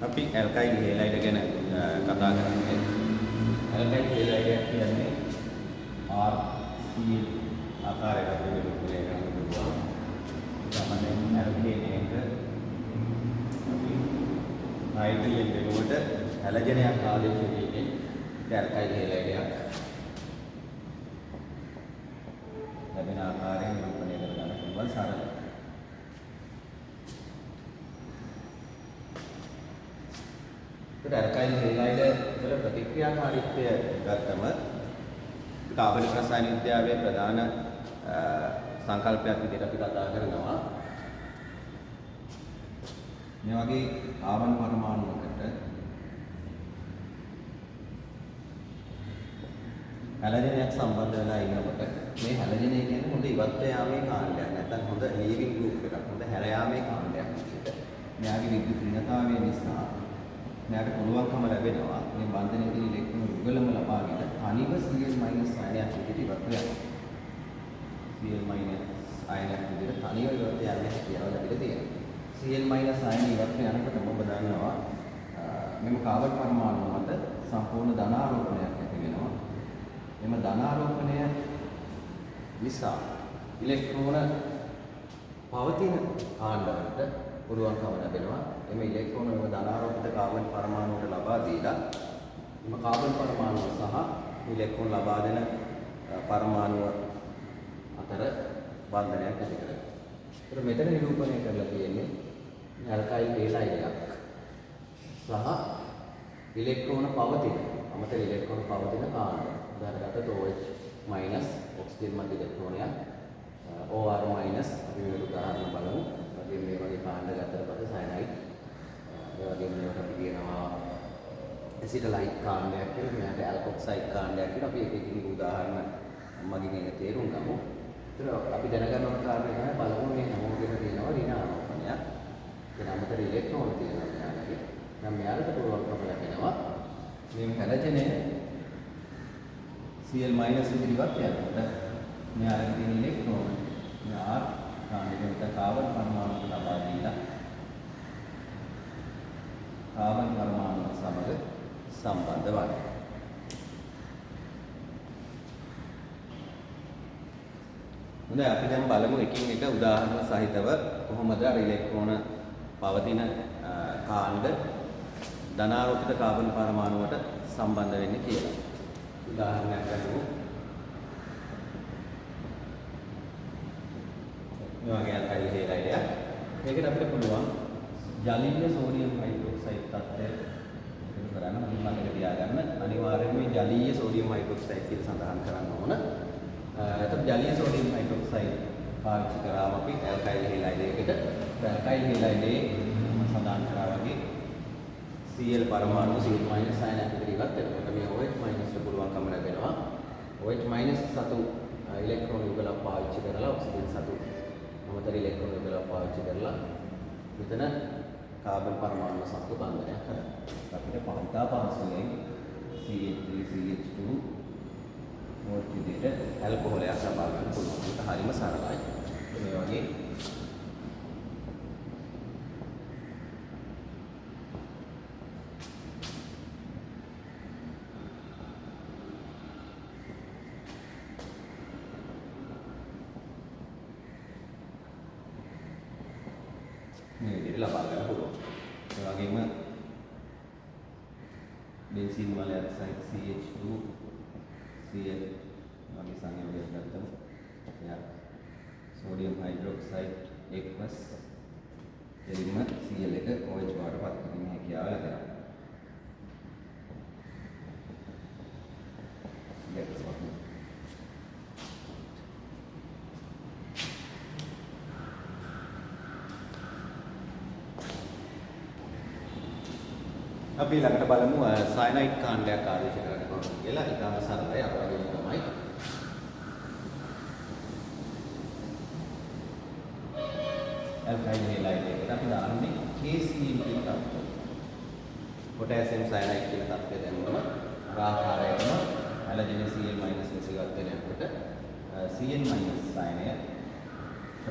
අපි ඇල්කයිල් හේලයිඩ් ගැන කතා කරන්නේ. ඇල්කයිල් හේලයිඩ් කියන්නේ RCl ආකාරයකට නිරූපණය කරන්න පුළුවන්. සාමාන්‍යයෙන් ඇල්කේන් එක අපි හයිඩ්‍රජන් වෙනුවට හැලජනයක් ආදේශ දෙන්නේ ඇල්කයිල් හේලයිඩයක් ලැබෙන ආකාරයෙන් නිරූපණය කරගන්න පුළුවන් සරල. ඇල්කයිල් හේලයිඩ් වල ප්‍රතික්‍රියාකාරීත්වය ගත්තම කාබනික රසායන විද්‍යාවේ ප්‍රධාන සංකල්පයක් විදිහට අපි කතා කරනවා. මේ වගේ කාබන් පරමාණුවකට හැලජනයක් සම්බන්ධ වෙලා ඉන්නකොට මේ හැලජනය කියන්නේ හොඳ ඉවත් යාමේ කාණ්ඩයක් නැත්නම් හොඳ ලීවිං ගෲප් එකක් හොඳ හැර යාමේ කාණ්ඩයක් විදිහට මෙයාගේ විද්‍යුත් ඍණතාවය නිසා මෙයාට පුළුවන්කම ලැබෙනවා මේ බන්ධනයේ තියෙන ඉලෙක්ට්‍රෝන යුගලම ලබාගෙන තනිව Cl- අයනයක් විදිහට ඉවත් වෙනවා. Cl- අයනයක් විදිහට තනිව ඉවත් යන්නේ හැකියාව ලැබිලා තියෙනවා. Cl- අයන ඉවත් යනකොට ඔබ දන්නවා මෙම කාබන් පරමාණු මත සම්පූර්ණ ධනාරෝපණයක් ඇති වෙනවා. එම ධනාරෝපණය නිසා ඉලෙක්ට්‍රෝන පවතින කාණ්ඩවලට පුළුවන්කම ලැබෙනවා. එම ඉලෙක්ට්‍රෝන වල ධනාරෝපිත කාබන් පරමාණුවට ලබා දීලා එම කාබන් පරමාණුව සහ ඉලෙක්ට්‍රෝන ලබා දෙන පරමාණුව අතර බන්ධනයක් ඇති කරගන්නවා. ඒතර මෙතන නිරූපණය කරලා තියෙන්නේ ඇල්කයිල් හේලයිඩයක් සහ ඉලෙක්ට්‍රෝන පවතින අමතර ඉලෙක්ට්‍රෝන පවතින කාණ්ඩ. උදාහරණයකට OH- ඔක්සිජන් මත ඉලෙක්ට්‍රෝනයක් OR- අපි වෙන උදාහරණ බලමු. මේ වගේ කාණ්ඩ ගත්තට පස්සේ සයනයිඩ් ඒ වගේම මේකට අපි කියනවා ඇසිටලයිඩ් කාණ්ඩයක් කියලා මෙයාට ඇල්කොක්සයිඩ් කාණ්ඩයක් කියලා අපි එක එක උදාහරණ මගින් ඒක තේරුම් ගමු. ඒතර අපි දැනගන්න ඕන කාරණේ තමයි බලමු මේ හැමෝගෙම තියෙනවා ඍණ ආරෝපණයක්. ඒ අමතර ඉලෙක්ට්‍රෝන තියෙනවා මෙයාලගේ. නම් මෙයාලට පුළුවන්කම ලැබෙනවා මේ හැලජනය Cl- ඉදිරියට යනකොට මෙයාලගේ තියෙන ඉලෙක්ට්‍රෝන මෙයා කාණ්ඩයකට කාබන් පරමාණුක ලබා දීලා කාබන් පරමාණු සමග සම්බන්ධ වනවා. හොඳයි අපි දැන් බලමු එකින් එක උදාහරණ සහිතව කොහොමද අර ඉලෙක්ට්‍රෝන පවතින කාණ්ඩ ධනාරෝපිත කාබන් පරමාණුවට සම්බන්ධ වෙන්නේ කියලා. උදාහරණයක් ගන්නමු. මේ වගේ ඇල්කයිල් හේලයිඩයක්. මේකට අපිට පුළුවන් ජලීය සෝඩියම් හයිඩ්‍රොක්සයිඩ් තත්ත්වය එකතු කරන්න මතක තියාගන්න. අනිවාර්යයෙන්ම මේ ජලීය සෝඩියම් හයිඩ්‍රොක්සයිඩ් කියලා සඳහන් කරන්න ඕන. එතකොට ජලීය සෝඩියම් හයිඩ්‍රොක්සයිඩ් පාවිච්චි කරාම අපි ඇල්කයිල් හේලයිඩයකට ඇල්කයිල් හේලයිඩේ සඳහන් කරා වගේ Cl පරමාණු Cl- අයනයක් ඉදිරියට එතකොට මේ OH- ට පුළුවන්කම ලැබෙනවා. OH- සතු ඉලෙක්ට්‍රෝන යුගලක් පාවිච්චි කරලා ඔක්සිජන් සතු අමතර ඉලෙක්ට්‍රෝන යුගලක් පාවිච්චි කරලා මෙතන කාබන් පරමාණු සමග බන්ධනයක් කරනවා. අපිට පහතා පහසුවෙන් CH3CH2 මොඩ් විදිහට ඇල්කොහොලයක් ලබා ගන්න පුළුවන්. ඒක හරිම සරලයි. මේ වගේ මේ විදිහට ලබා ගන්න පුළුවන්. ඒ වගේම බෙන්සීන් වල ඔක්සයිඩ් CH2 Cl වගේ සංයෝගයක් ගත්තම එයා සෝඩියම් හයිඩ්‍රොක්සයිඩ් එක්වස් එලිම Cl එක OH බවට පත් කිරීමේ හැකියාව ලැබෙනවා. අපි ළඟට බලමු සයනයිඩ් කාණ්ඩයක් ආදේශ කරන්න කොහොමද කියලා. ඊටම සරලයි අර වගේම තමයි. ඇල්කයිල් හේලයිඩ් එකට අපි දාන්නේ KCl කියන තත්ත්වය. පොටෑසියම් සයනයිඩ් කියන තත්ත්වය දැම්මම අර ආකාරයටම හැලජන Cl- ලෙස ඉවත් වෙනකොට Cl- අයනය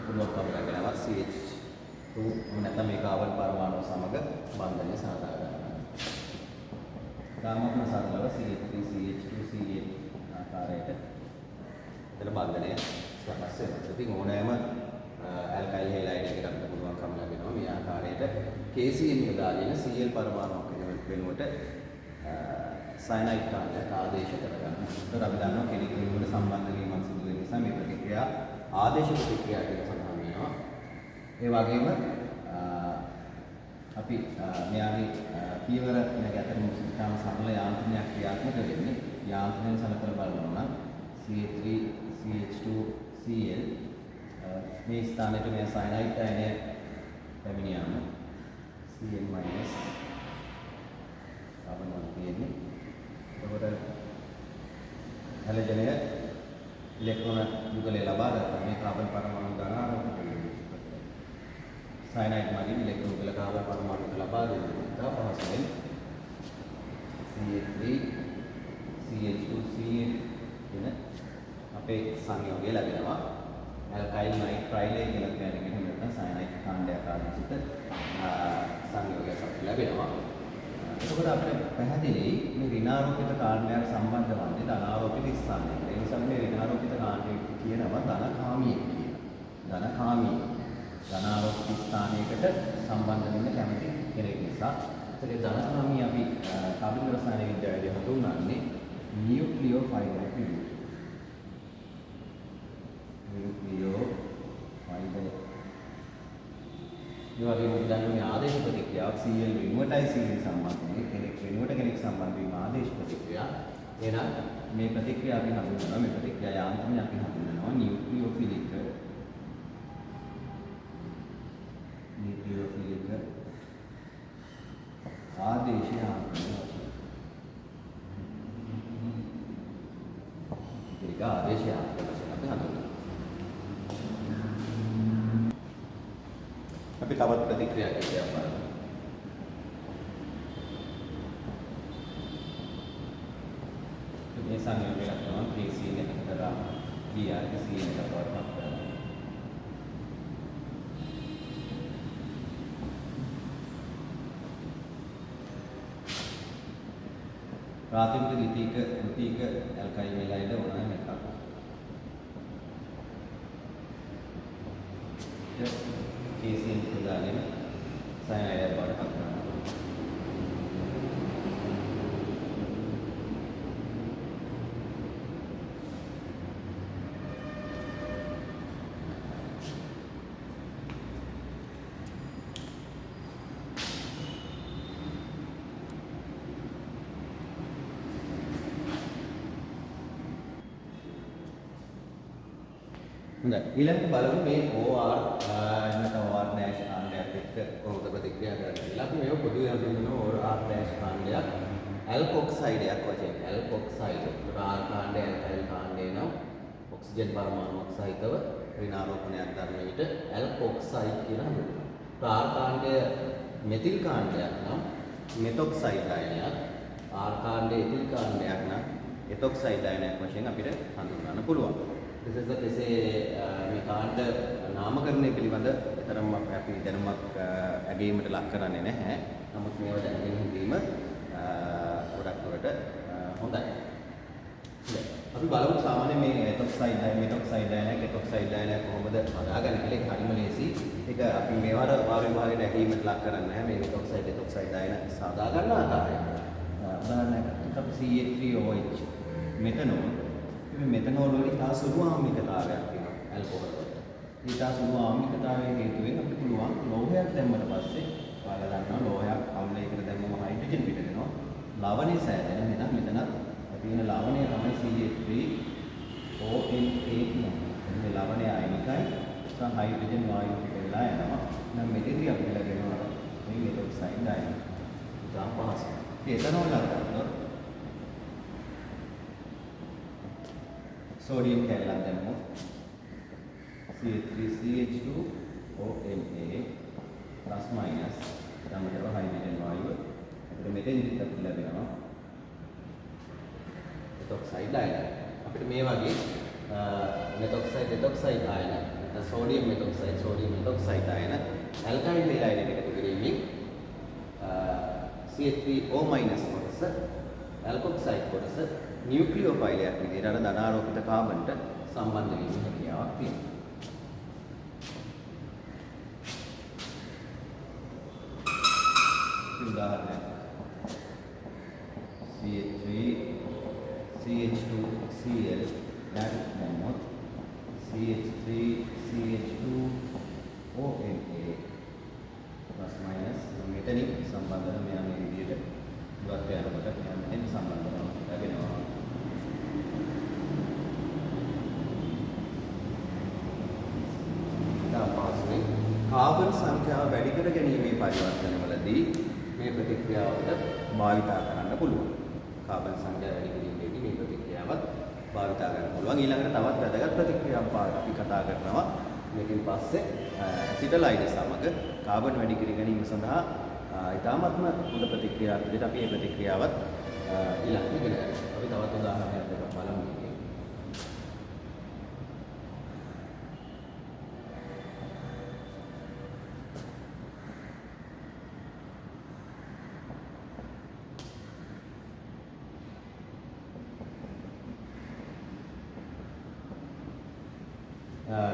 පුළුවන්කම ලැබෙනවා CH නැත්නම් මේ කාබන් පරමාණුව සමග බන්ධනය සාදා ගන්නවා. දාමත්ම සරලව CH3 CH2 CH ආකාරයට එතන බන්ධනය සකස් වෙනවා. ඉතින් ඕනෑම ඇල්කයිල් හෙලයිඩ් එකකට අපිට පුළුවන්කම ලැබෙනවා මේ ආකාරයට KCl යොදාගෙන Cl පරමාණුවක් වෙනුවට සයනයිඩ් කාණ්ඩයක් ආදේශ කරගන්න. ඒතර අපි දන්නවා කෙනෙක් වෙනුවට සම්බන්ධ වීමක් සිදු වෙන නිසා මේ ප්‍රතික්‍රියා ආදේශ ප්‍රතික්‍රියා කියලා සඳහන් වෙනවා. ඒ වගේම අපි මෙයාගේ පියවර නැග අතරින් ඉතාම සරල යාන්ත්‍රණයක් ක්‍රියාත්මක වෙන්නේ. යාන්ත්‍රණයෙන් සලකලා බලනවා නම් CH3 CH2 Cl මේ ස්ථානයට මේ සයනයිඩ් අයනය පැමිණියාම Cl minus කාබන් 1 තියෙන්නේ. එතකොට හැලජනය ඉලෙක්ට්‍රෝන යුගලය ලබා ගන්න මේ කාබන් පරමාණු ධනාත්මක සයනයිඩ් මගින් ඉලෙක්ට්‍රෝන යුගල කාබන් පරමාණු ලබා දෙනවා. පහසුවෙන් CH3 CH2 Cl වෙන අපේ සංයෝගය ලැබෙනවා. ඇල්කයිල් නයිට්‍රයිලේ කියලා කියන්නේ එහෙම නැත්නම් සයනයිඩ් කාණ්ඩයක් ආදිසිත සංයෝගයක් අපිට ලැබෙනවා. එතකොට අපිට පැහැදිලි මේ ඍණාරෝපිත කාණ්ඩයක් සම්බන්ධ වන්නේ ධනාරෝපිත ස්ථානයකට. ඒ නිසා මේ ඍණාරෝපිත කාණ්ඩය කියනවා ධනකාමී කියලා. ධනකාමී ධනාරෝපිත ස්ථානයකට සම්බන්ධ වෙන්න කැමති කෙනෙක් නිසා. ඒකේ ධනකාමී අපි කාබන් රසායන විද්‍යාවේදී හඳුන්වන්නේ නියුක්ලියෝෆයිල් කියලා. නියුක්ලියෝෆයිල් ඒ වගේම උදාහරණ මේ ආදේශ ප්‍රතික්‍රියාවක් Cl වෙනුවටයි Cl සම්බන්ධ වෙන්නේ කෙනෙක් වෙනුවට කෙනෙක් සම්බන්ධ වීම ආදේශ ප්‍රතික්‍රියා. එහෙනම් මේ ප්‍රතික්‍රියාව අපි හඳුන්වනවා මේ ප්‍රතික්‍රියා යාන්ත්‍රණය අපි හඳුන්වනවා නියුක්ලියෝෆිලික් ආදේශ යාන්ත්‍රණය වශයෙන්. ඒක ආදේශ යාන්ත්‍රණය වශයෙන් අපි හඳුන්වනවා. අපි තවත් ප්‍රතික්‍රියා කිහිපයක් බලමු. මේ සංයෝගයක් තමයි KCl එකකට Br Cl එකට වඩපත් කරනවා. ප්‍රාථමික ද්විතීක ඇල්කයිල් හෙලයිඩ් ඕනෑම එකක්. KCl යොදාගෙන සයනයිඩ් බවට පත් කරනවා. හොඳයි ඊළඟට බලමු මේ OR නැත්නම් OR dash කාණ්ඩයක් එක්ක කොහොමද ප්‍රතික්‍රියා කරන්නේ කියලා. අපි මේක පොදුවේ හඳුන්වන OR dash කාණ්ඩයක් ඇල්කොක්සයිඩයක් වශයෙන්. ඇල්කොක්සයිඩ් R කාණ්ඩය ඇල්කයිල් කාණ්ඩය නම් ඔක්සිජන් පරමාණුවක් සහිතව ඍණාරෝපණයක් දරන විට ඇල්කොක්සයිඩ් කියලා හඳුන්වනවා. R කාණ්ඩය මෙතිල් කාණ්ඩයක් නම් මෙතොක්සයිඩ් අයනයක්. R කාණ්ඩය එතිල් කාණ්ඩයක් නම් එතොක්සයිඩ් අයනයක් වශයෙන් අපිට හඳුන්වන්න පුළුවන්. විශේෂයෙන් කෙසේ මේ කාණ්ඩ නාමකරණය පිළිබඳ තරම් අපි දැනුමක් ඇගීමට ලක් කරන්නේ නැහැ. නමුත් මේවා දැනගෙන හිටීම ගොඩක් දුරට හොඳයි. අපි බලමු සාමාන්‍යයෙන් මේ එතොක්සයිඩ් අයන මෙතොක්සයිඩ් අයන කෙතොක්සයිඩ් අයන කොහොමද හදාගන්නේ කියලා. ඒක හරිම ලේසි. ඒක අපි මේවට වාර විභාගයට ඇගීමට ලක් කරන්නේ නැහැ. මේ මෙතොක්සයිඩ් එතොක්සයිඩ් අයන සාදා ගන්න ආකාරය. උදාහරණයක් අපි CH3OH මෙතනෝල් මේ මෙතනෝල් වලින් තා සුළු ආම්ලිකතාවයක් තියෙනවා ඇල්කොහොල් වලට. මේ තා සුළු ආම්ලිකතාවයේ හේතුවෙන් අපිට පුළුවන් ලෝහයක් දැම්මට පස්සේ ඔයාලා දන්නවා ලෝහයක් අම්ලයකට දැම්මම හයිඩ්‍රජන් පිට වෙනවා. ලවණය සෑදෙන මෙතන මෙතනත් තියෙන ලවණය තමයි CH3ONA කියන්නේ. මේ ලවණය අයනිකයි සහ හයිඩ්‍රජන් වායුව පිට වෙලා යනවා. නම් මෙතෙන්දී අපිට ලැබෙනවා මේ මෙතොක්සයිඩ් අයන. ඉතාම පහසුයි. එතනෝල් අරගත්තොත් sodium කැලලක් දැම්මොත් CH3CH2ONA plus minus තමතව හයිඩ්‍රජන් වායුව අපිට මෙතෙන්දිත් අපිට ලැබෙනවා මෙතොක්සයිඩ් අයන. අපිට මේ වගේ මෙතොක්සයිඩ් එතොක්සයිඩ් අයන නැත්නම් sodium methoxide ඔක්සයිඩ් අයන ඇල්කයින් හේලයිඩ් එකතු කිරීමෙන් CH3O- කොටස ඇල්කොක්සයිඩ් කොටස නියුක්ලියෝෆයිලයක් විදිහට අර ධනාරෝපිත කාබන්ට සම්බන්ධ වීම හැකියාවක් තියෙනවා. උදාහරණයක් CH3 CH2 Cl දැම්මොත් CH3 CH2 ONA plus minus මෙතනින් සම්බන්ධන මෙයා මේ විදිහට ඉවත් වෙනකොට මෙයා මෙතෙන් සම්බන්ධ වෙනවා. කාබන් සංඛ්‍යාව වැඩි කර ගැනීමේ පරිවර්තනවලදී මේ ප්‍රතික්‍රියාවට භාවිතා කරන්න පුළුවන්. කාබන් සංඛ්‍යාව වැඩි කිරීමේදී මේ ප්‍රතික්‍රියාවත් භාවිතා කරන්න පුළුවන්. ඊළඟට තවත් වැදගත් ප්‍රතික්‍රියාවක් අපි කතා කරනවා. මේකෙන් පස්සේ ඇසිටලයිඩ් සමග කාබන් වැඩි කර ගැනීම සඳහා ඊටාත්ම හොඳ ප්‍රතික්‍රියාවක් විදිහට අපි මේ ප්‍රතික්‍රියාවත් ඊළඟට ඉගෙන ගන්නවා. අපි තවත් උදාහරණයක් දෙකක් බලමු.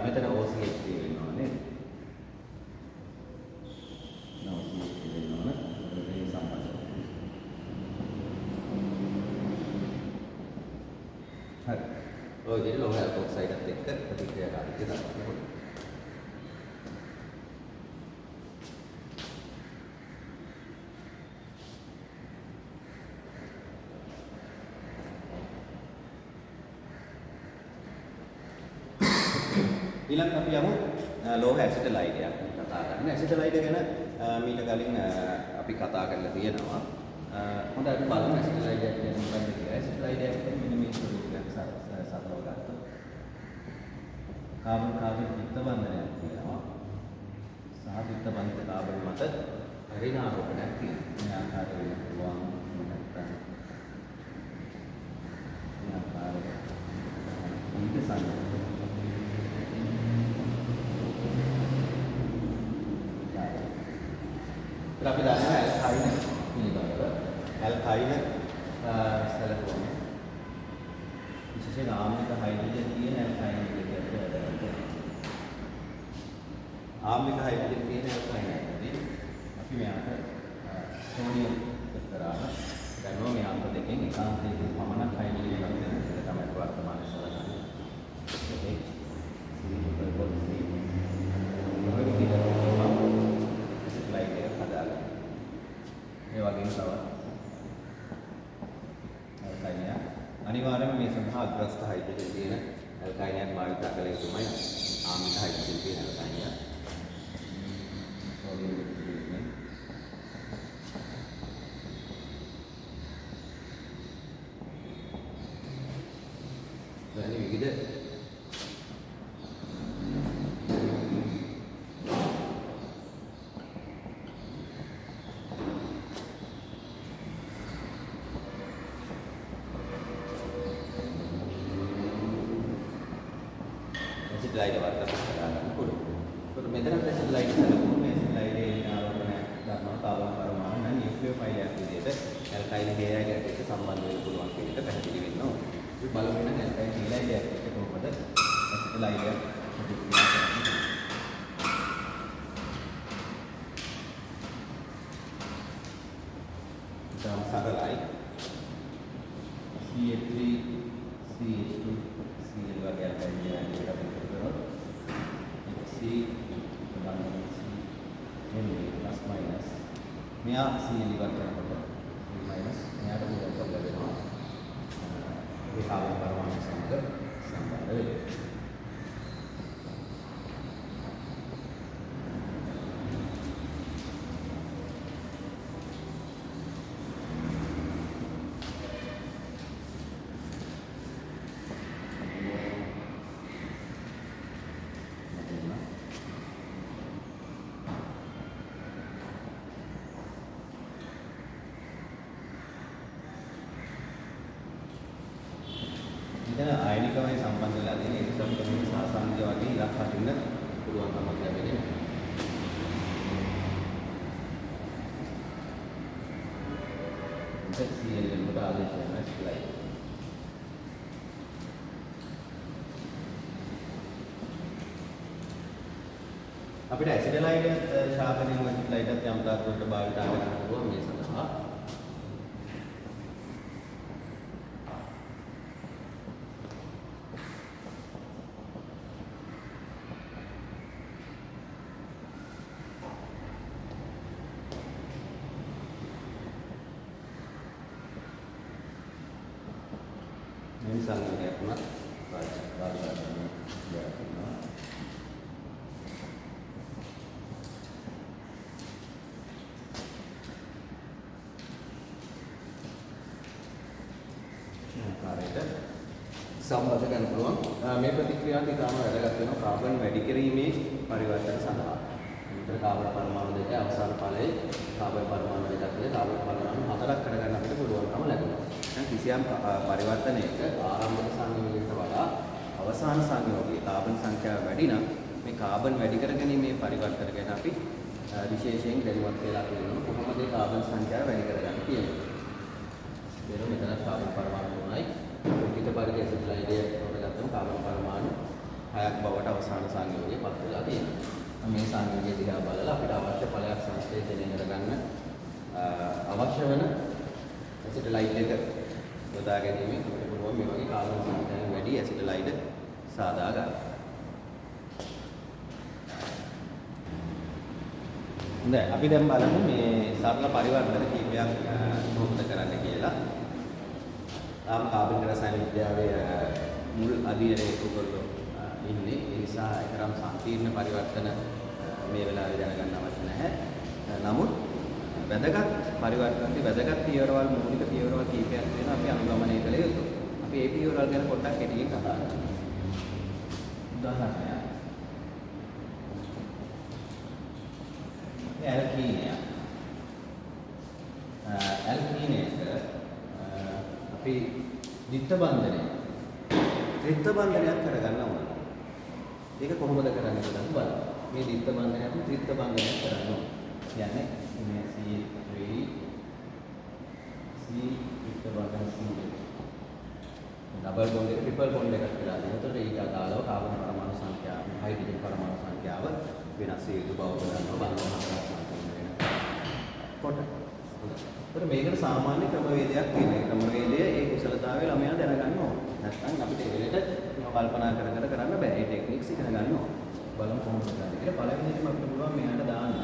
මෙතන OCH වෙනවා නේද? OCH වෙනවා මේ සම්බන්ධය. හරි. ඔය විදිහට ලෝහ ඔක්සයිඩත් එක්ක ප්‍රතික්‍රියාකාරීත්වය දක්වන්න පුළුවන්. ඊළඟට අපි යමු ලෝහ ඇසිටලයිඩ් එකක් කතා කරන්න. ඇසිටලයිඩ් ගැන මීට කලින් අපි කතා කරලා තියෙනවා. හොඳයි අපි බලමු ඇසිටලයිඩ් එක කියන්නේ මොකක්ද කියලා. ඇසිටලයිඩ් එක කියන්නේ මෙන්න මේ ස්වරූපයක් සතරව ගත්තොත්. කාබන් පිත්ත බන්ධනයක් තියෙනවා. සහ පිත්ත බන්ධිත කාබන් මත ඍණාරෝපණයක් තියෙනවා. මේ ආකාරයෙන් වෙන්න පුළුවන් නැත්නම් මේ ආකාරයෙන් ඊට සංකේත අපි දන්නවා ඇල්කයින පිළිබඳව. ඇල්කයින සැලකුවම විශේෂයෙන් ආම්ලික හයිඩ්‍රජන් තියෙන ඇල්කයින පිළිබඳව වැදගත්. ආම්ලික හයිඩ්‍රජන් තියෙන ඇල්කයිනදී අපි මෙයාට සෝඩියම් එක්තරාන ගන්නවා. මේ අංක දෙකෙන් එකාන්තයෙන් පමණක් හයිඩ්‍රජන් එකක් දෙන එක තමයි වර්තමාන සලකන්නේ. ඒක ඒ වගේම තව ඇල්කයිනයක් අනිවාර්යයෙන්ම මේ සඳහා අග්‍රස්ත හයිඩ්‍රජන් තියෙන ඇල්කයිනයක් භාවිත කළ යුතුමයි. ආම්ලික හයිඩ්‍රජන් තියෙන ඇල්කයිනයක් සෝඩියම් දෙකකින් දැන් විවිධ ඇසිටලයිඩ් වර්තන කරගන්න පුළුවන්. ඒකට මෙතන ඇසිටලයිඩ් සැලකුවොත් මේ ඇසිටලයිඩ් ආරෝපණය ගන්නවා කාබන් පරමාණු නම් නියුක්ලියෝෆයිලයක් විදිහට ඇල්කයින් හේලයිඩ් එක්ක සම්බන්ධ වෙන්න පුළුවන් කියන එක පැහැදිලි වෙන්න ඕනේ. අපි බලමු නම් ඇල්කයින් හේලයිඩ් එක්ක කොහොමද ඇසිටලයිඩ් ප්‍රතික්‍රියා කරන්නේ. ඉතාම සරලයි. CH3 CH2 Cl වගේ ඇල්කයින් හේලයිඩ් එකක් එකතු කරොත් C ප්‍රමාණය C Na plus minus මෙයා Cl ඉවත් කරනකොට minus මෙයාට උදව් කරලා දෙනවා. ඒ කාබන් පරමාණු සමග සම්බන්ධ වෙලා. ඉතින් ආයනිකමයි සම්බන්ධ වෙලා තියෙන නිසා Cl එකට ආදේශ වෙනවා ස්ප්ලයින්. අපිට ඇසිඩලයිඩ් ශාපනයෙන් ඇසිඩලයිඩ්ත් යම් තාක්ෂණයකට භාවිත කරන්න පුළුවන් මේ සඳහා. මේ සංකේතයක් උනත් භාවිත කරනවා. සම්බන්ධ කරන්න පුළුවන් මේ ප්‍රතික්‍රියාවට ඉතාම වැදගත් වෙනවා කාබන් වැඩි කිරීමේ පරිවර්තන සඳහා. විතර කාබන් පරමාණු දෙක අවසාන ඵලයේ කාබන් පරමාණු දෙකක් තුළ කාබන් පරමාණු හතරක් කරගන්න අපිට පුළුවන්කම ලැබෙනවා. දැන් කිසියම් පරිවර්තනයක ආරම්භක සංයෝගයකට වඩා අවසාන සංයෝගයේ කාබන් සංඛ්‍යාව වැඩි නම් මේ කාබන් වැඩි කරගැනීමේ පරිවර්තන ගැන අපි විශේෂයෙන් දැනුවත් වෙලා තියෙනවා. කොහොමද මේ කාබන් සංඛ්‍යාව වැඩි කරගන්නේ කියන්නේ. මෙතන කාබන් පරමාණු තුනයි ඊට පරිදි ඇසිඩ්ලයිඩ් එකට ගත්තම කාබන් පරමාණු 6ක් බවට අවසාන සංයෝගයේ පත් වෙලා තියෙනවා. මේ සංයෝගය දිහා බලලා අපිට අවශ්‍ය ඵලයක් සංශ්ලේෂණය කරගන්න අවශ්‍ය වෙන ඇසිඩ්ලයිඩ් එක යොදා ගැනීමෙන් අපිට පුළුවන් මේ වගේ කාබන් සංඛ්‍යාව වැඩි ඇසිඩ්ලයිඩ් සාදා ගන්න. හොඳයි අපි දැන් බලමු මේ සරල පරිවර්තන කීපයක් කොහොමද කරන්න කියලා. කාබන් රසායන විද්‍යාවේ මුල් අධ්‍යයනයේ කුරුල්ලෝ ඉන්නේ. ඒ නිසා ඒතරම් සංකීර්ණ පරිවර්තන මේ වෙලාවේ දැනගන්න අවශ්‍ය නැහැ. නමුත් වැදගත් පරිවර්තනදී වැදගත් පියවරවල් මූලික පියවරවල් කීපයක් තියෙනවා අපි අනුගමනය කළ යුතුයි. අපි මේ පියවරවල් ගැන පොඩ්ඩක් කෙටියෙන් කතා කරමු. උදාහරණයක්. ඇල්කීනයක අපි ද්විත්ව බන්ධනයක් කරගන්න ඕන. ඒක කොහොමද කරන්නේ කියලා බලන්න. මේ ද්විත්ව බන්ධනය අපි ත්‍රිත්ව බන්ධනයක් කරන්න ඕන. කියන්නේ මේ C3 C ත්‍රිත්ව බන්ධන C double bond එක ට්‍රිපල් බොන්ඩ් එකක් කියලා දෙනවා. එතකොට ඊට අදාළව කාබන් පරමාණු සංඛ්‍යාව, හයිඩ්‍රජන් පරමාණු සංඛ්‍යාව වෙනස් වේ යුතු බව බලනවා. බන්ධන හතරක් සම්පූර්ණ වෙනවා. කොට ඒතර මේකට සාමාන්‍ය ක්‍රමවේදයක් තියෙනවා. ක්‍රමවේදය ඒ කුසලතාවය ළමයා දැනගන්න ඕන. නැත්නම් අපිට ඒ වෙලෙට කල්පනා කරන්න බෑ. ඒ ටෙක්නික්ස් ඉගෙන ගන්න ඕන. බලමු කොහොමද කරන්නේ කියලා. පළවෙනිදේම අපිට පුළුවන් මෙයාට දාන්න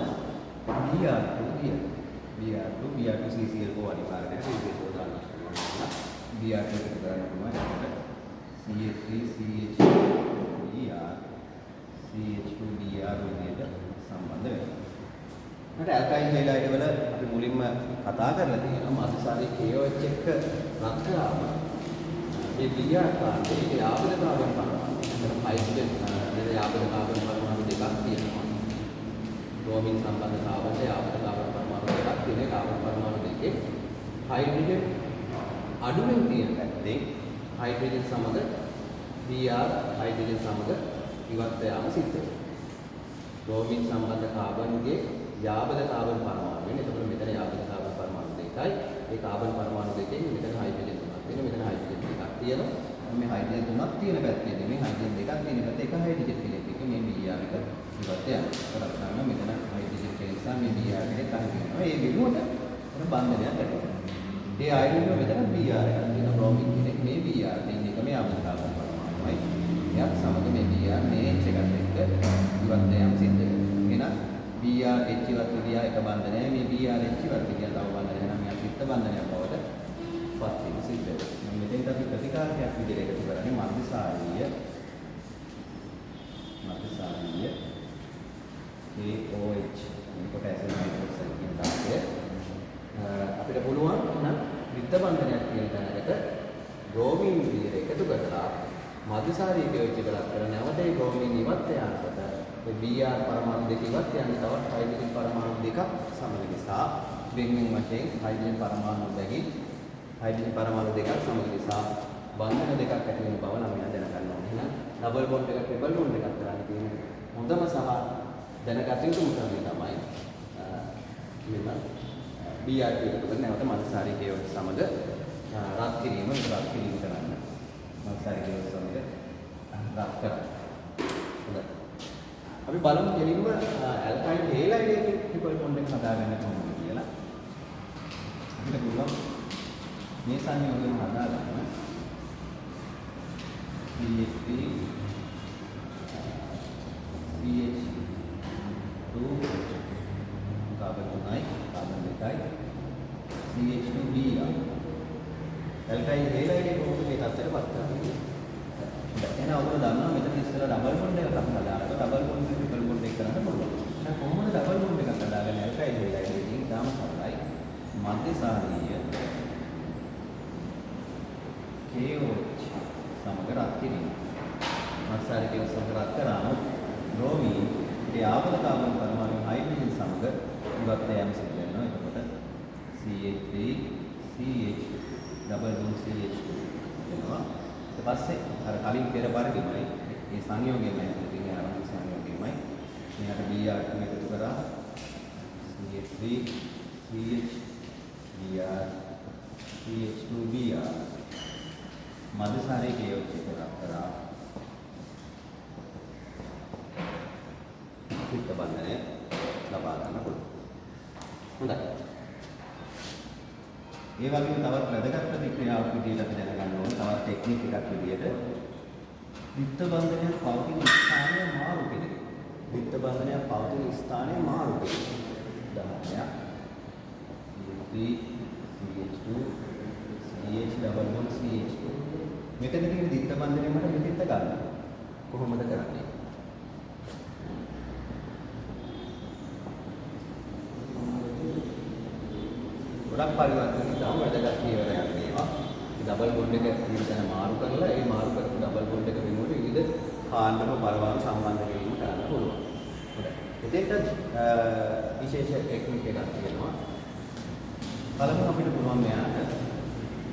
Br2 CCl4 අනිවාර්යයෙන් CCl4 දාන්න. Br2 එකට කරන්න පුළුවන්. ඒකට CH3CH2Br විදිහට සම්බන්ධ වෙනවා. මට ඇල්කයින් හයිඩ්‍රයිඩ් වල අපි මුලින්ම කතා කරලා තියෙනවා මධ්‍යසාරී KOH එක්ක රත් කරාම මේ Br කාණ්ඩේ ඒ ආපද කාබන් පරමාණු හයිඩ්‍රජන් නේද ආපද කාබන් පරමාණු දෙකක් තියෙනවා. බ්‍රෝමින් සම්බන්ධ කාබන්ට ආපද කාබන් පරමාණු දෙකක් තියෙන කාබන් පරමාණු දෙකේ හයිඩ්‍රජන් අඩුවෙන් තියෙන පැත්තේ හයිඩ්‍රජන් සමග Br හයිඩ්‍රජන් සමග ඉවත් යාම සිද්ධ වෙනවා. බ්‍රෝමින් සම්බන්ධ කාබන්ගේ යාබද කාබන් පරමාණු වෙන. එතකොට මෙතන යාබද කාබන් පරමාණු දෙකයි. ඒ කාබන් පරමාණු දෙකෙන් මෙතන හයිඩ්‍රජන් තුනක් තියෙනවා. මෙතන හයිඩ්‍රජන් දෙකක් තියෙනවා. මේ හයිඩ්‍රජන් තුනක් තියෙන පැත්තේදී මේ හයිඩ්‍රජන් දෙකක් තියෙන පැත්තේ එක හයිඩ්‍රජන් කෙනෙක් එක මේ Br එක ඉවත් යනවා. ඒකට ගන්න මෙතන හයිඩ්‍රජන් කෙනෙක් නිසා මේ Br එකේ කහිනවා. ඒ විමුවට අර බන්ධනයක් ඇති වෙනවා. ඒ හයිඩ්‍රජන් මෙතන Br එකක් තියෙනවා. බ්‍රෝමින් කෙනෙක් මේ Br දෙන්නේ එක මේ යාබද කාබන් පරමාණුයි. එයත් සමග මේ Br මේ H එකත් එක්ක ඉවත් යාම සිද්ධ වෙනවා. එහෙනම් Br H ඉවත් විදියා එක බන්ධනය මේ Br H ඉවත් විදියා තව බන්ධනය නම් මේ ත්‍රිත්ව බන්ධනයක් බවට පත් වෙන සිද්ධ වෙනවා. මෙතෙන්ට අපි ප්‍රතිකාරකයක් විදිහට එකතු කරන්නේ මධ්‍යසාරීය KOH පොටෑසියම් හයිඩ්‍රොක්සයිඩ් කියන තාපය අපිට පුළුවන් නම් ත්‍රිත්ව බන්ධනයක් කියන තැනකට බ්‍රෝමින් විදිහට එකතු කරලා මධ්‍යසාරීය KOH එකලක් කර නැවත ඒ බ්‍රෝමින් ඉවත් යනකොට මේ Br පරමාණු දෙක ඉවත් යන තවත් හයිඩ්‍රජන් පරමාණු දෙකක් සමග නිසා වෙන්වෙන් වශයෙන් හයිඩ්‍රජන් පරමාණු දෙකකින් හයිඩ්‍රජන් පරමාණු දෙකක් සමග නිසා බන්ධන දෙකක් ඇති වෙන බව නම් දැනගන්න ඕනේ. එහෙනම් ඩබල් බොන්ඩ් එක ට්‍රිපල් බොන්ඩ් එකක් කරන්න තියෙන හොඳම සහ දැනගත යුතු මුලින්ම තමයි මෙන්න BRP එකතු කරන නැවත මල්සාරී කේවල සමග රත් කිරීම කරන්න. මල්සාරී කේවල සමග රත් කරන්න. හොඳයි. අපි බලමු කෙලින්ම ඇල්කයිල් හේලයිඩ් එකේ ට්‍රිපල් බොන්ඩ් එක හදාගන්න කොහොමද කියලා. අපිට පුළුවන් මේ සංයෝගයෙන් හදාගන්න CH3 CH2 carbon 3යි carbon 2යි CH2Br ඇල්කයිල් හේලයිඩ් එක කොහොමද මේ තත්ත්වයටපත් කරන්නේ? එහෙනම් ඔබ දන්නවා මෙතන ඉස්සෙල්ලා ඩබල් බොන්ඩ් එකක් හදාගන්න. ඩබල් බොන්ඩ් එක ට්‍රිපල් බොන්ඩ් එක කරන්න පුළුවන්. එහෙනම් කොහොමද ඩබල් බොන්ඩ් එකක් හදාගන්නේ? ඇල්කයිල් හේලයිඩ් එකකින් ඊටාම සරලයි. මධ්‍යසාරීය KOH සමග රත් කිරීම. මත්සාරී KOH සමග රත් කරාම බ්‍රෝමීන් ඒ ආපද කාබන් පරමාණු හයිඩ්‍රජන් සමග ඉවත් යාම සිදු වෙනවා. එතකොට CH3 CH double bond CH2 වෙනවා. ඊට පස්සේ අර කලින් පෙර පරිදිමයි මේ සංයෝගයම ඇතුළතින් ආරම්භ සංයෝගයමයි මෙයාට BR2 එකතු කරා CH3 CH BR CH2BR මධ්‍යසාරී KOH එකතු කරා පිට බන්ධනය ලබා ගන්න පුළුවන්. හොඳයි. ඒ වගේම තවත් වැදගත් ප්‍රතික්‍රියාවක් විදිහට අපි දැනගන්න ඕනේ තවත් ටෙක්නික් එකක් විදිහට විත්ත බන්ධනයක් පවතින ස්ථානය මාරු කිරීම. විත්ත බන්ධනයක් පවතින ස්ථානය මාරු කිරීම. උදාහරණයක් CH3 CH2 CH double bond CH2 මෙතන තියෙන විත්ත බන්ධනය මට මෙතෙන්ට ගන්න. කොහොමද කරන්නේ? ගොඩක් පරිවර්තන ඉතාම වැදගත් පියවරයක් මේවා. ඩබල් බොන්ඩ් එක විතර මාරු කරලා ඒ මාරු කරපු ඩබල් බොන්ඩ් එක වෙනුවට විවිධ කාන්දම පරමාණු සම්බන්ධ කිරීම කරන්න පුළුවන්. හොඳයි. එතෙන්ට විශේෂ ටෙක්නික් එකක් තියෙනවා. පළමුව අපිට පුළුවන් මෙයාට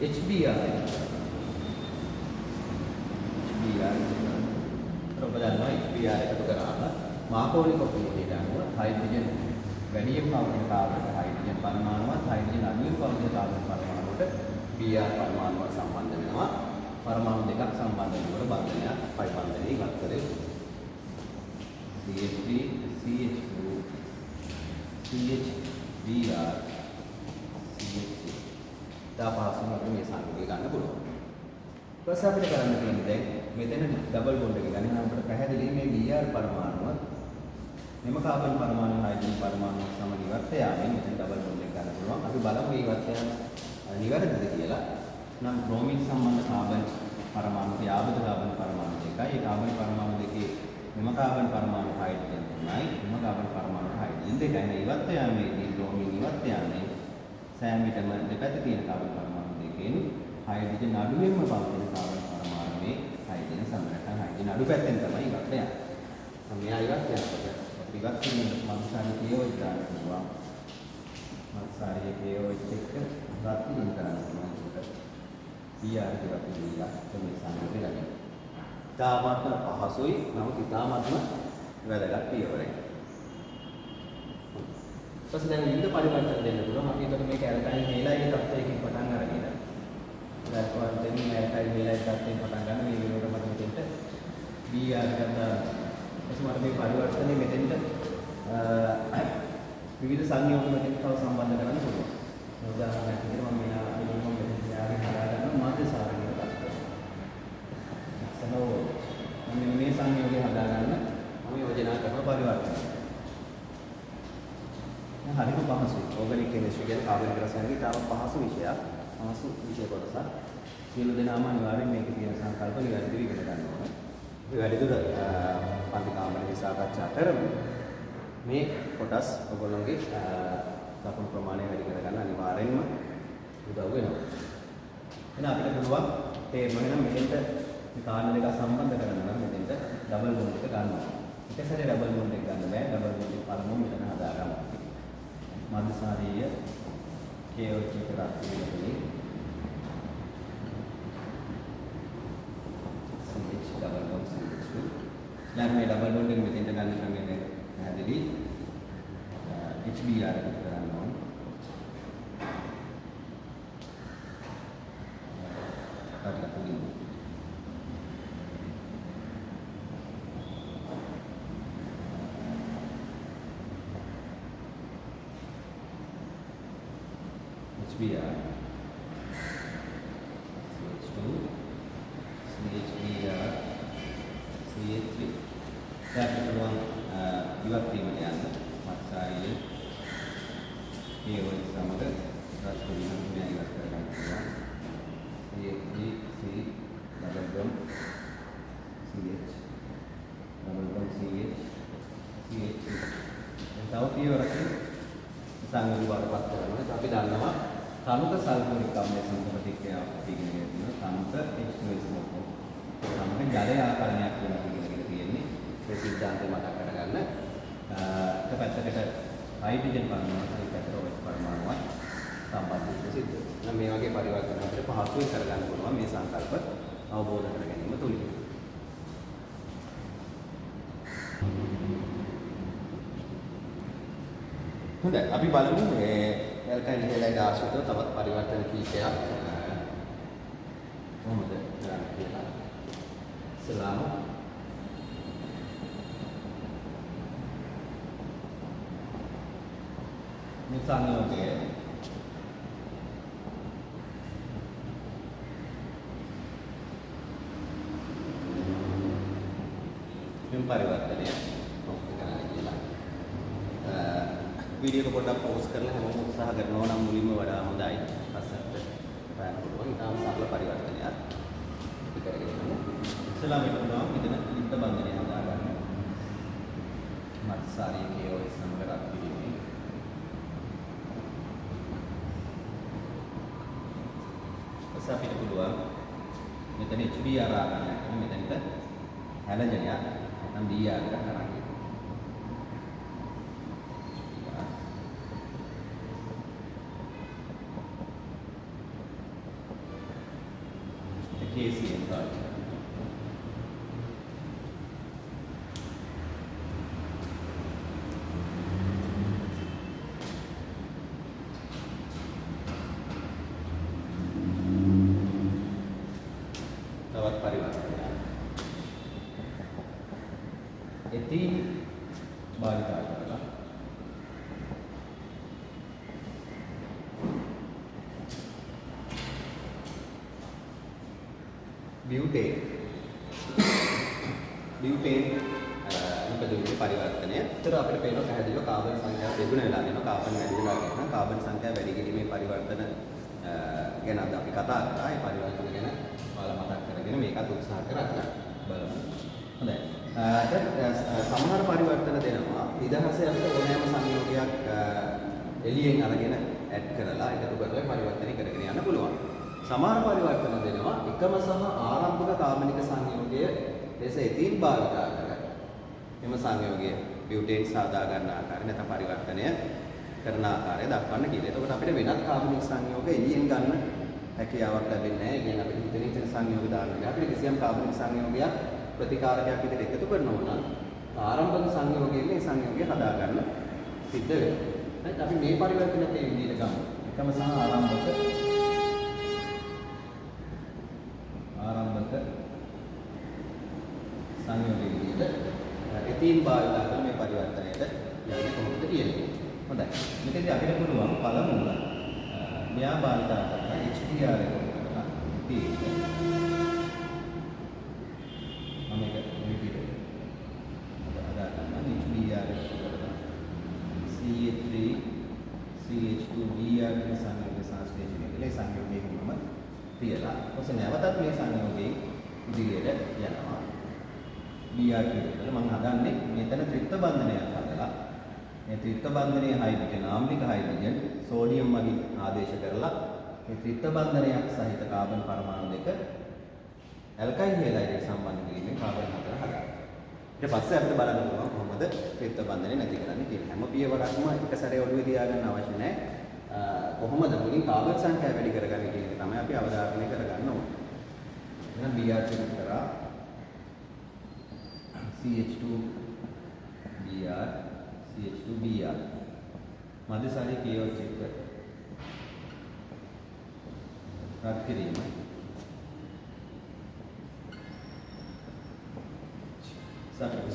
HBr ඔබ දන්නවා HBr එකතු කරාම මාකෝනි කොපියට අනුව හයිඩ්‍රජන් වැඩියෙන් පවතින කාබන් හයිඩ්‍රජන් පරමාණුවත් හයිඩ්‍රජන් අඩුවෙන් පවතින කාබන් පරමාණුවට Br පරමාණුවත් සම්බන්ධ වෙනවා. පරමාණු දෙකක් සම්බන්ධ වෙනකොට බන්ධනයක් පයි බන්ධනය ඉවත් කරේ CH3 CH2 CH Br CH3 තාපහසුම අපිට මේ සංකේතය ගන්න පුළුවන්. ඊපස්සේ අපිට කරන්න තියෙන්නේ දැන් මෙතන ඩබල් බොන්ඩ් එක ගන්න නම් අපිට පැහැදිලි මේ Br පරමාණුවත් මෙම කාබන් පරමාණු හයිඩ්‍රජන් පරමාණු සමග ඉවත් යාමෙන් මෙතන ඩබල් බොන්ඩ් එක ගන්න පුළුවන්. අපි බලමු මේ ඉවත් යාම නිවැරදිද කියලා. නම් බ්‍රෝමින් සම්බන්ධ කාබන් පරමාණු යාබද කාබන් පරමාණු දෙකයි. ඒ කාබන් පරමාණු දෙකේ මෙම කාබන් පරමාණු හයිඩ්‍රජන් තුනයි. මෙම කාබන් පරමාණු හයිඩ්‍රජන් දෙකයි. මේ ඉවත් යාමේදී බ්‍රෝමින් ඉවත් යාමේ සෑම විටම දෙපැත්තේ තියෙන කාබන් පරමාණු දෙකෙන් හයිඩ්‍රජන් අඩුවෙන්ම පවතින කාබන් පරමාණුවේ හයිඩ්‍රජන් සමනටම හයිඩ්‍රජන් අඩු පැත්තෙන් තමයි ඉවත් යන්නේ. මෙයා ඉවත් යනකොට ඉවත් වෙන මල්සාරී KOH දාන්න පුළුවන්. මල්සාරී KOH එක රත් කිරීම කරන්න පුළුවන්. Br ඉවත් වෙලා මේ සංයෝගය ගන්න. තාමත්ම පහසුයි නමුත් ඉතාමත්ම වැදගත් පියවරක්. ඊපස්සේ දැන් විවිධ පරිවර්තන දෙන්න පුළුවන්. අපි එතකොට මේක ඇල්කයිල් හේලයිඩ් තත්ත්වයකින් පටන් අරගෙන දැන් දෙන්නේ ඇල්කයිල් හේලයිඩ් තත්ත්වයෙන් පටන් ගන්න මේ විදිහට මට මෙතෙන්ට Br ගත්තා. එසමර මේ පරිවර්තනයේ මෙතෙන්ට විවිධ සංයෝග මෙතෙන්ට තව සම්බන්ධ කරන්න පුළුවන්. උදාහරණයක් විදිහට මම මෙතෙන්ට යාගෙන හදාගන්න මධ්‍යසාරීය තත්ත්වය. සනෝ මම මේ සංයෝගය හදාගන්න මම යෝජනා කරන පරිවර්තනය. හරිම පහසුයි. ඕගනික් කෙමිස්ට්‍රි කියන කාබනික රසායනික තාම පහසු විෂයක්. පහසු විෂය කොටසක්. සියලු දෙනාම අනිවාර්යෙන් මේකේ තියෙන සංකල්ප නිවැරදිව ඉගෙන ගන්න ඕනේ. අපි වැඩිදුර පන්ති කාමරේ සාකච්ඡා කරමු. මේ කොටස් ඔයගොල්ලෝගේ ලකුණු ප්‍රමාණය වැඩි කරගන්න අනිවාර්යෙන්ම උදව් වෙනවා. එහෙනම් අපිට පුළුවන් තේරෙනවා නම් මෙතෙන්ට මේ කාරණා දෙක සම්බන්ධ කරගන්න නම් මෙතෙන්ට ඩබල් බොන්ඩ් එක ගන්නවා. එක සැරේ ඩබල් බොන්ඩ් එක ගන්න බෑ. ඩබල් බොන්ඩ් එක පළමුව මෙතන හදා ගන්න. මධ්‍යසාරීය KOH එක රත් වෙනකදී CH ඩබල් බොන්ඩ් CH2 දැන් මේ ඩබල් බොන්ඩ් එක මෙතෙන්ට ගන්න ක්‍රමය පැහැදිලි HBr එකතු කරන්න ඕන HBr CH2 CHBr CH3 දැන් පුළුවන් ඉවත් වීමට යන්න මත්සාරියේ KOH සමග රාජ්‍ය විද්‍යාලය ඉවත් කරගන්න පුළුවන් CH3 C double bond CH double bond CH CH3 තව පියවරකින් සංයෝග වලපත් කරනවා. අපි දන්නවා තනුක සල්ෆරික් අම්ලයේ සම්ප්‍රතික්‍රියාව පිළිගෙන තියෙනවා. තනුක H2SO4 සමග ජලය ආකරණයක් වෙනවා කියලා තියෙන්නේ. ඒ සිද්ධාන්තය මතක් කරගන්න. එක පැත්තකට හයිඩ්‍රජන් පරමාණුවක් අනිත් පැත්තට OH පරමාණුවක් සම්බන්ධ වෙන්න සිද්ධ වෙනවා. මේ වගේ පරිවර්තන අපිට පහසුවෙන් කරගන්න පුළුවන් මේ සංකල්ප අවබෝධ කර ගැනීම තුලින්. හොඳයි අපි බලමු මේ ඇල්කයින් හේලයිඩ් ආශ්‍රිතව තවත් පරිවර්තන කීපයක් කොහොමද කරන්නේ කියලා. ඉස්සලාම මේ සංයෝගය මේ පරිවර්තනය කොහොමද කරන්නේ කියලා. वीडियो को पॉज करना हम उत्साह करना ना मूली में बड़ा होदाई असर फैन को इतना साल परिवर्तन यार करेंगे सलाम इतना इतना इतना बंदने हम आ रहे हैं मत सारी के और इस नंबर आपकी भी ऐसा फिर कुलवा इतने HBr आ रहा है इतने हैलोजन यार हम Br का करांगे KCl का तवत परिवर्तन एथीन बारिता करला ब्यूटेन මොකද මේ පරිවර්තනය. ඒතර අපිට පේනවා පැහැදිලිව කාබන් සංඛ්‍යාව දෙගුණ වෙලා යනවා. කාබන් වැඩි වෙලා යනවා. කාබන් සංඛ්‍යාව වැඩි කිරීමේ පරිවර්තන ගැන අපි කතා කරා. ඒ පරිවර්තන ගැන ඔයාලා මතක් කරගෙන මේකත් උත්සාහ කරන්න බලමු. හොඳයි. සමහර පරිවර්තන දෙනවා. නිදහසේ අපිට ඕනෑම සංයෝගයක් එළියෙන් අරගෙන ඇඩ් කරලා එකතු කරලා පරිවර්තනය කරගෙන යන්න පුළුවන්. සමහර පරිවර්තන දෙනවා එකම සහ ආරම්භක කාබනික සංයෝගය ලෙස එතීන් භාවිතා කරගන්න. එම සංයෝගය බියුටේන් සාදා ගන්න ආකාරය නැත්නම් පරිවර්තනය කරන ආකාරය දක්වන්න කියලා. එතකොට අපිට වෙනත් කාබනික සංයෝග එළියෙන් ගන්න හැකියාවක් ලැබෙන්නේ නැහැ. ඒ කියන්නේ අපිට හිතෙන සංයෝග දාන්න බැහැ. අපිට කිසියම් කාබනික සංයෝගයක් ප්‍රතිකාරකයක් විදිහට එකතු කරනවා නම් ආරම්භක සංයෝගයෙන් මේ සංයෝගය හදා ගන්න සිද්ධ වෙනවා. හරි අපි මේ පරිවර්තනත් මේ විදිහට ගමු. එකම සහ ආරම්භක සංයෝගයේ විදිහට එතීන් භාවිතා කරන මේ පරිවර්තනයට යන්නේ කොහොමද කියන්නේ. හොඳයි. මෙතෙන්දී අපිට පුළුවන් පළමුව මෙයා භාවිතා කරන HBr එක කරලා එතීන් මම ඒක රිපීට් අදා ගන්න HBr එක කරලා CH3 CH2Br කියන සංයෝගයේ සංශ්ලේෂණය කළේ සංයෝගයේ මම තියලා ඔසේ නැවතත් මේ සංයෝගයේ ඉදිරියට යනවා. Br කියලා මම හදන්නේ මෙතන ත්‍රිත්ව බන්ධනයක් හදලා මේ ත්‍රිත්ව බන්ධනයේ හයිඩ්‍රජන් ආම්ලික හයිඩ්‍රජන් සෝඩියම් වගේ ආදේශ කරලා මේ ත්‍රිත්ව බන්ධනයක් සහිත කාබන් පරමාණු දෙක ඇල්කයින් හේලයිඩ් සම්බන්ධ කිරීමෙන් කාබන් හතර හදනවා. ඊට පස්සේ අපිට බලන්න පුළුවන් කොහොමද ත්‍රිත්ව බන්ධනය නැති කරන්නේ කියලා. හැම පියවරක්ම එක සැරේ ඔළුවේ තියාගන්න අවශ්‍ය නැහැ. කොහොමද මුලින් කාබන් සංඛ්‍යාව වැඩි කරගන්නේ කියන එක තමයි අපි අවධාරණය කරගන්න ඕනේ. එහෙනම් Br කරා CH2Br CH2Br මධ්‍යසාරී KOH එක රත් කිරීම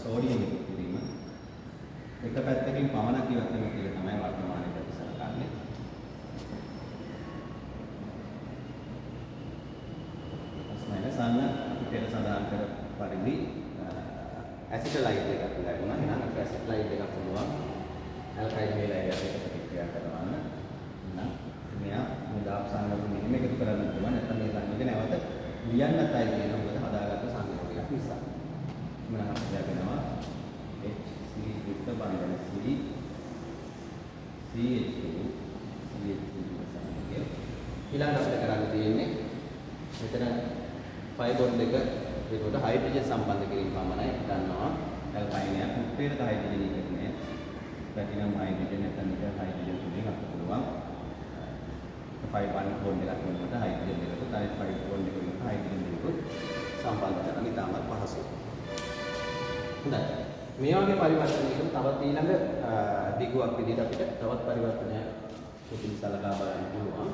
සෝඩියම් එකතු කිරීම එක පැත්තකින් පමණක් ඉවත් වෙනවා කියලා තමයි වර්තමානයේ ප්‍රතිසලකන්නේ. සඳහන් කර පරිදි ඇසිටලයිට් එකක් ලැබුණා. එහෙනම් අපිට ඇසිටලයිට් එකක් පුළුවන් ඇල්කයිල් හේලයිඩ් එකට ප්‍රතික්‍රියා කරවන්න. එහෙනම් මෙයා මේ දාප් සංයෝග මෙහෙම එකතු කරන්න පුළුවන්. නැත්නම් මේ සංයෝගය නැවත ලියන්නත් අය කියන මොකද හදාගත්ත සංයෝගයක් නිසා. එහෙනම් අපිට ලැබෙනවා HC යුක්ත බන්ධන C CH2 සංයෝගය. ඊළඟට අපිට කරන්න තියෙන්නේ මෙතන ෆයිබෝන් දෙක ඒකට හයිඩ්‍රජන් සම්බන්ධ කිරීම පමණයි ගන්නවා. ඇල්කයින් එක උත්පේරක හයිඩ්‍රජනීකරණය ප්ලැටිනම් හයිඩ්‍රජන් නැත්නම් නිකල් හයිඩ්‍රජන් තුලින් අපිට පුළුවන් 5 බෝන්ඩ් එකක් වෙනකොට හයිඩ්‍රජන් දෙකකට තවත් 5 බෝන්ඩ් එකක් වෙනකොට හයිඩ්‍රජන් දෙකකට සම්බන්ධ කරගන්න ඉතාමත් පහසුයි. හොඳයි. මේ වගේ පරිවර්තනයකට තවත් ඊළඟ දිගුවක් විදිහට අපිට තවත් පරිවර්තනයක් පුදුම සලකා බලන්න පුළුවන්.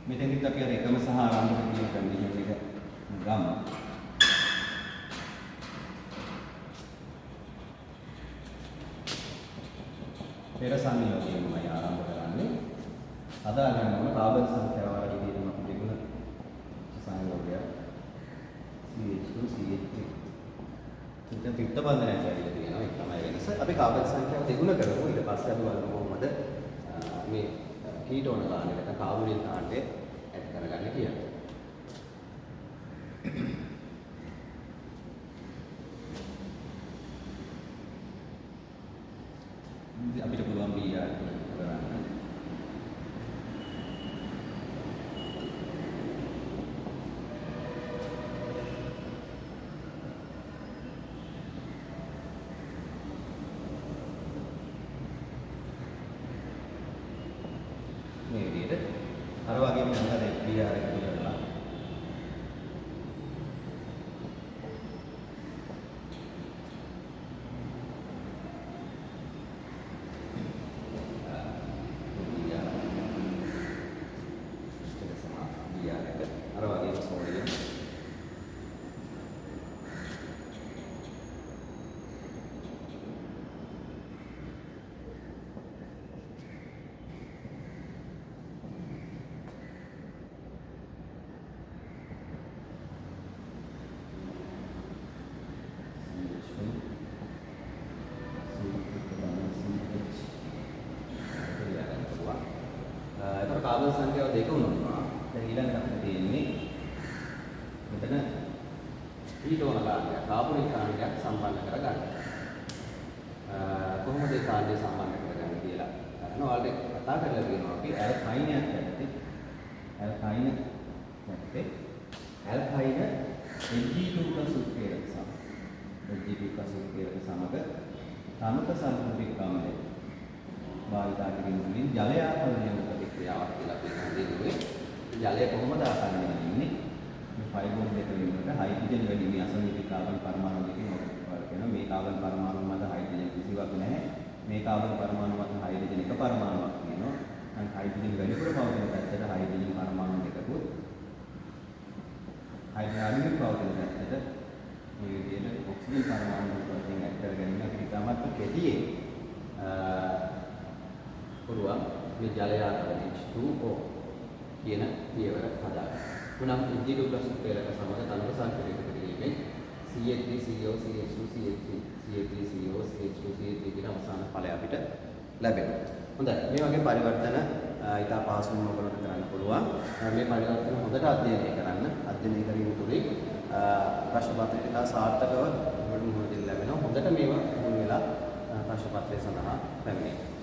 මෙතෙන්දිත් අපි අර එකම සහ ආරම්භක කියන කන්ඩිෂන් එක ගමු. පෙර සංයෝගයෙන්මයි ආරම්භ කරන්නේ. හදා ගන්න ඕන කාබන් සංඛ්‍යාව වල විදිහටම අපි දෙගුණ සංයෝගය CH2 CH3. ඉතින් පිට බන්ධනයක් ඇවිල්ලා තියෙනවා. ඒක තමයි වෙනස. අපි කාබන් සංඛ්‍යාව දෙගුණ කරමු. ඊට පස්සේ අපි බලමු කොහොමද මේ කීටෝන කාණ්ඩයට කාබනින් කාණ්ඩය ඇඩ් කරගන්න කියලා. අපිට පුළුවන් BR කරන්න. මේ විදිහට අර වගේම මම අර BR එක කරලා කාබන් සංඛ්‍යාව දෙක වුණා. දැන් ඊළඟට අපිට තියෙන්නේ මෙතන කීටෝන කාණ්ඩය කාබනික කාණ්ඩයක් සම්බන්ධ කරගන්න. කොහොමද ඒ කාණ්ඩය සම්බන්ධ කරගන්නේ කියලා අරන ඔයාලට කතා කරලා තියෙනවා. අපි ඇල්කයිනයක් ඇත්තේ ඇල්කයින නැත්තේ ඇල්කයින Ag2+ උත්පේරක සමග Ag2+ උත්පේරක සමග තමක සල්ෆරික් ආම්ලය භාවිතා කිරීම තුළින් ජලය ආපනය ප්‍රතික්‍රියාවක් කියලා අපි හඳුන්වන්නේ. ජලය කොහොමද ආපනය වෙන්නේ? මේ ෆයිබෝන් දෙක වෙනකොට හයිඩ්‍රජන් වැඩි මේ අසනීප කාබන් පරමාණු දෙකෙන් ඔක්කොම වෙනවා. මේ කාබන් පරමාණු මත හයිඩ්‍රජන් කිසිවක් නැහැ. මේ කාබන් පරමාණු මත හයිඩ්‍රජන් එක පරමාණුවක් තියෙනවා. අන් හයිඩ්‍රජන් වැඩිපුර පවතින පැත්තට හයිඩ්‍රජන් පරමාණු දෙකකුත් හයිඩ්‍රජන් පවතින පැත්තට මේ විදිහට ඔක්සිජන් පරමාණු වලින් ඇඩ් කරගෙන අපිට තමත් කෙටියෙන් පුළුවන් මේ ජලය ආකාරයෙන් H2O කියන පියවර හදාගන්න. උනම් Ag2+ උත්පේරක සමග තනක සල්ෆර් එකතු කිරීමෙන් CH3CO CH2 CH3 CH3CO CH2 CH3 කියන අවසාන ඵලය අපිට ලැබෙනවා. හොඳයි. මේ වගේ පරිවර්තන ඉතා පහසුවෙන් ඔයගොල්ලන්ට කරන්න පුළුවන්. මේ පරිවර්තන හොඳට අධ්‍යයනය කරන්න. අධ්‍යයනය කිරීම තුළින් ප්‍රශ්න පත්‍රයට ඉතා සාර්ථකව ඔයගොල්ලන්ට මුහුණ දෙන්න ලැබෙනවා. හොඳට මේවා මුල් වෙලා ප්‍රශ්න පත්‍රය සඳහා පැමිණෙන්න.